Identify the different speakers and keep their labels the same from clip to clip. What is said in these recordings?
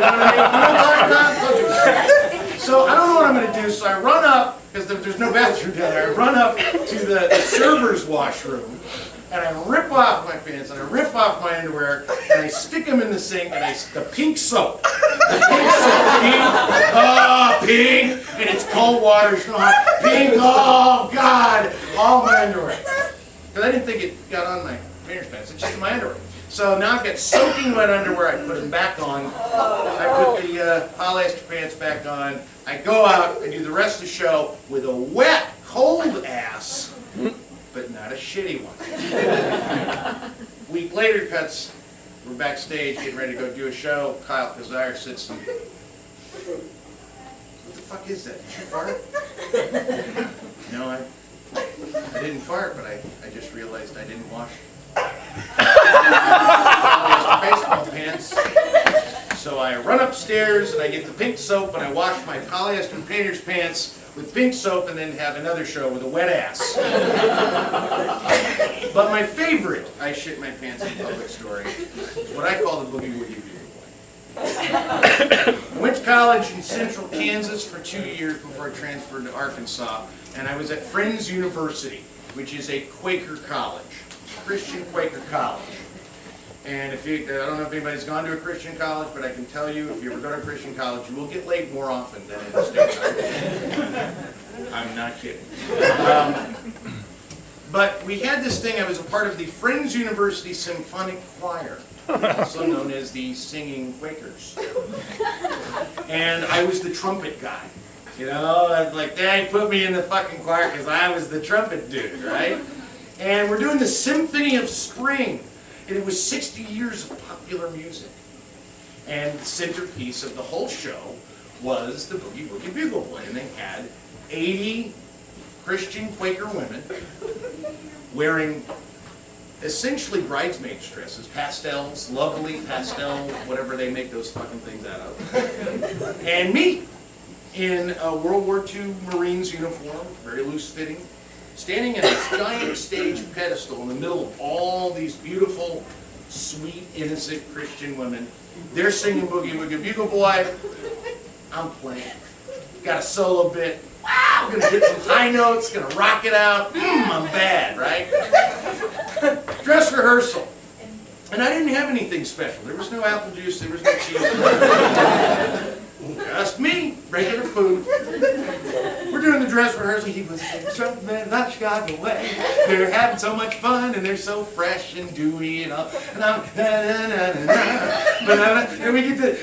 Speaker 1: what I mean? You know what I'm talking about? So I don't know what I'm going to do, so I run up, because there's no bathroom down there, I run up to the server's washroom, and I rip off my pants, and I rip off my underwear, and I stick them in the sink, and the pink soap. The pink soap, pink, and it's cold water, it's not pink, oh God, all my underwear. Because I didn't think it got on my painter's pants, it's just my underwear. So now I've got soaking wet underwear, I put them back on, I put the polyester pants back on, I go out and do the rest of the show with a wet, cold ass, but not a shitty one. Week later cuts, we're backstage getting ready to go do a show. Kyle Kazire sits and, what the fuck is that? Did you fart? No, I didn't fart, but I just realized I didn't wash baseball pants. So I run upstairs and I get the pink soap and I wash my polyester painter's pants with pink soap and then have another show with a wet ass. But my favorite I shit my pants in public story is what I call the boogie woogie bugle boy. I went to college in central Kansas for 2 years before I transferred to Arkansas, and I was at Friends University, which is a Quaker college, Christian Quaker college. And if you, I don't know if anybody's gone to a Christian college, but I can tell you, if you ever go to a Christian college, you will get laid more often than in the States. I'm not kidding. But we had this thing, I was a part of the Friends University Symphonic Choir, also known as the Singing Quakers. And I was the trumpet guy. You know, I was like, Dad put me in the fucking choir because I was the trumpet dude, right? And we're doing the Symphony of Spring. And it was 60 years of popular music. And the centerpiece of the whole show was the Boogie Woogie Bugle Boy. And they had 80 Christian Quaker women wearing essentially bridesmaids dresses, pastels, lovely pastel, whatever they make those fucking things out of. And me in a World War II Marines uniform, very loose fitting, standing in a giant stage pedestal in the middle of all these beautiful, sweet, innocent Christian women. They're singing Boogie Woogie Bugle Boy. I'm playing. Got a solo bit. Wow, gonna hit some high notes, gonna rock it out. I'm bad, right? Dress rehearsal. And I didn't have anything special. There was no apple juice, there was no cheese. Just me, regular food. We're doing the dress rehearsal. He was Trump man, not Chicago way. They're having so much fun and they're so fresh and dewy and all. And I'm and we get to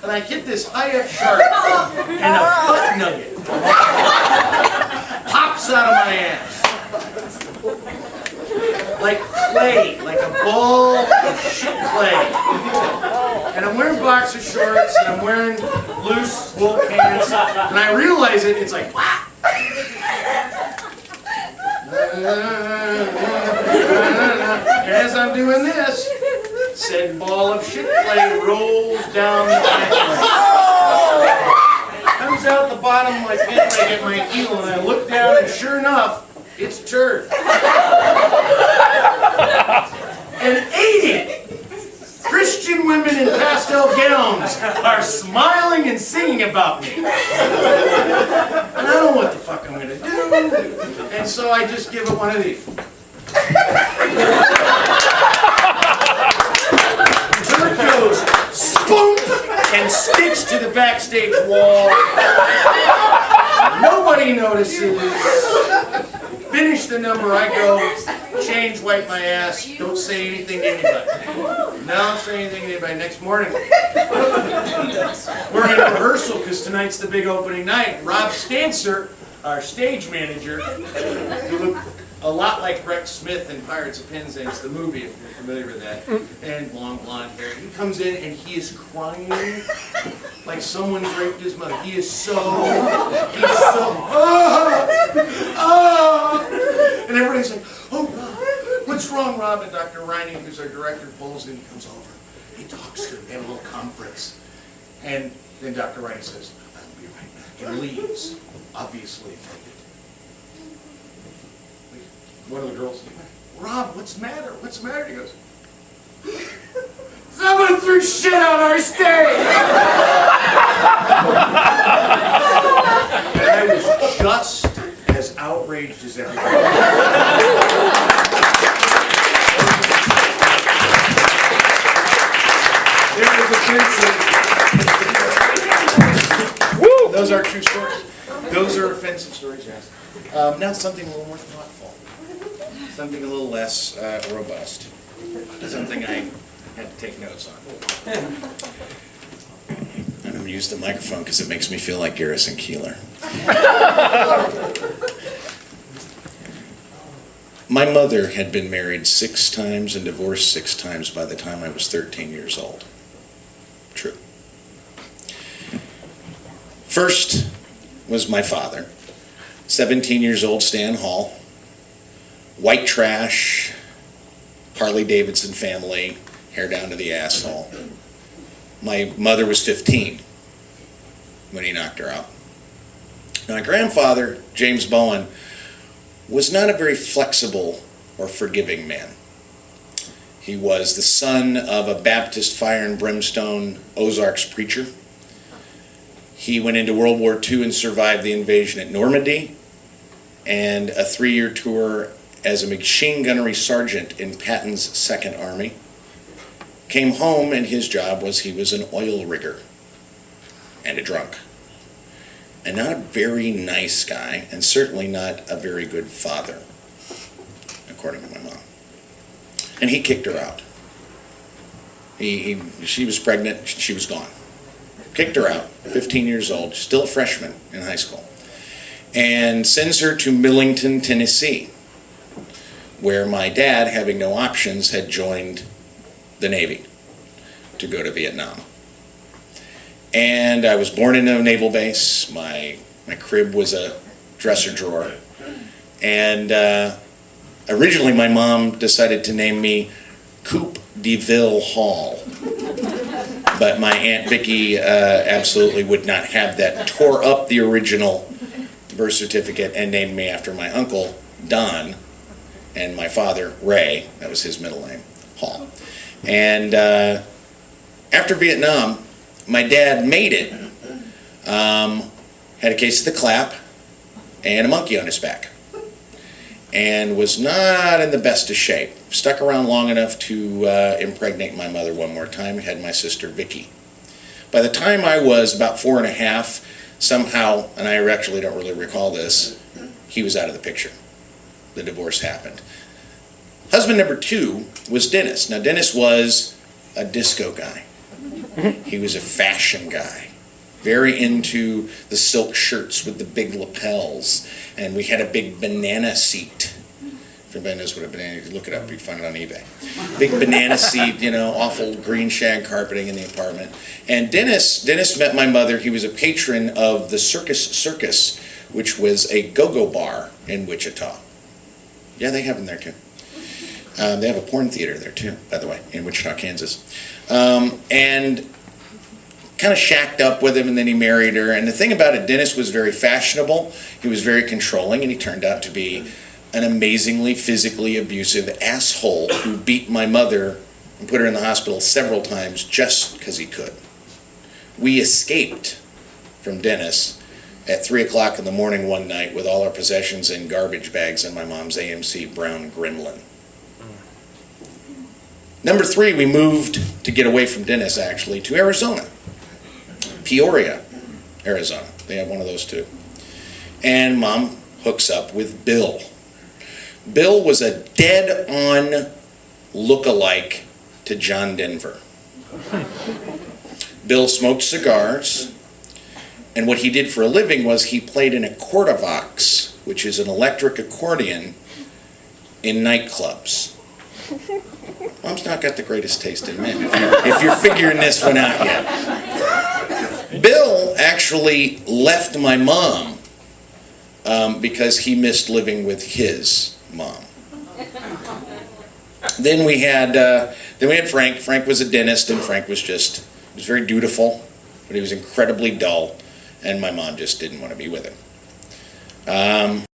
Speaker 1: and I hit this high F sharp and a butt nugget pops out of my ass. Like clay, like a ball of shit clay. And I'm wearing boxer shorts, and I'm wearing loose wool pants, and I realize it, it's like, wah! As I'm doing this, said ball of shit clay rolls down the pant leg. Comes out the bottom of my pant leg at my heel, and I look down, and sure enough, it's a turd. And 80 Christian women in pastel gowns are smiling and singing about me. And I don't know what the fuck I'm going to do. And so I just give it one of these. Turd goes spoon and sticks to the backstage wall. Nobody notices. Finish the number, I go, change, wipe my ass, don't say anything to anybody. Don't say anything to anybody. Next morning, we're in rehearsal because tonight's the big opening night. Rob Stancer, our stage manager, who looked a lot like Rex Smith in Pirates of Penzance, the movie, if you're familiar with that, and long blonde hair. He comes in and he is crying like someone raped his mother. He is so, and everybody's like, oh, Rob, what's wrong, Rob? And Dr. Wndy, who's our director, pulls in, he comes over, he talks to him, they have a little conference. And then Dr. Wndy says, I'll be right back, and leaves, obviously offended. One of the girls, Rob, what's the matter? What's the matter? He goes, someone threw shit on our
Speaker 2: nice day!
Speaker 1: I was just as outraged as everybody. Those are true stories. Those are offensive stories, yes. Now something a little more thoughtful. Something a little less robust. Something I had to take notes on. And I'm going to use the microphone because it makes me feel like Garrison Keillor. My mother had been married 6 times and divorced 6 times by the time I was 13 years old. True. First was my father, 17 years old, Stan Hall, white trash, Harley Davidson family, hair down to the asshole. My mother was 15 when he knocked her out. Now, my grandfather, James Bowen, was not a very flexible or forgiving man. He was the son of a Baptist fire and brimstone Ozarks preacher. He went into World War II and survived the invasion at Normandy and a 3-year tour as a machine gunnery sergeant in Patton's 2nd Army. Came home and his job was he was an oil rigger and a drunk. And not a very nice guy, and certainly not a very good father, according to my mom. And he kicked her out. She was pregnant, she was gone. Kicked her out, 15 years old, still a freshman in high school, and sends her to Millington, Tennessee, where my dad, having no options, had joined the Navy to go to Vietnam. And I was born in a naval base. My crib was a dresser drawer. And originally my mom decided to name me Coop DeVille Hall. But my Aunt Vicky absolutely would not have that. Tore up the original birth certificate and named me after my uncle, Don, and my father, Ray, that was his middle name, Hall. And after Vietnam, my dad made it, had a case of the clap and a monkey on his back, and was not in the best of shape. Stuck around long enough to impregnate my mother one more time, had my sister Vicky. By the time I was about 4 and a half, somehow, and I actually don't really recall this, he was out of the picture. The divorce happened. Husband number 2 was Dennis. Now Dennis was a disco guy. He was a fashion guy. Very into the silk shirts with the big lapels. And we had a big banana seat. If anybody knows what a banana is, look it up, you can find it on eBay. Big banana seat, awful green shag carpeting in the apartment. And Dennis met my mother. He was a patron of the Circus, which was a go-go bar in Wichita. Yeah, they have them there too. They have a porn theater there too, by the way, in Wichita, Kansas. And kind of shacked up with him, and then he married her. And the thing about it, Dennis was very fashionable. He was very controlling, and he turned out to be an amazingly physically abusive asshole who beat my mother and put her in the hospital several times just because he could. We escaped from Dennis at 3 o'clock in the morning one night with all our possessions in garbage bags and my mom's AMC brown Gremlin. Number 3, we moved to get away from Dennis, actually, to Arizona. Peoria, Arizona. They have one of those too. And Mom hooks up with Bill. Bill was a dead-on look-alike to John Denver. Bill smoked cigars, and what he did for a living was he played an accordovox, which is an electric accordion, in nightclubs. Mom's not got the greatest taste in men, if you're figuring this one out yet. Bill actually left my mom because he missed living with his mom. Then we had Frank. Frank was a dentist, and Frank was very dutiful, but he was incredibly dull, and my mom just didn't want to be with him.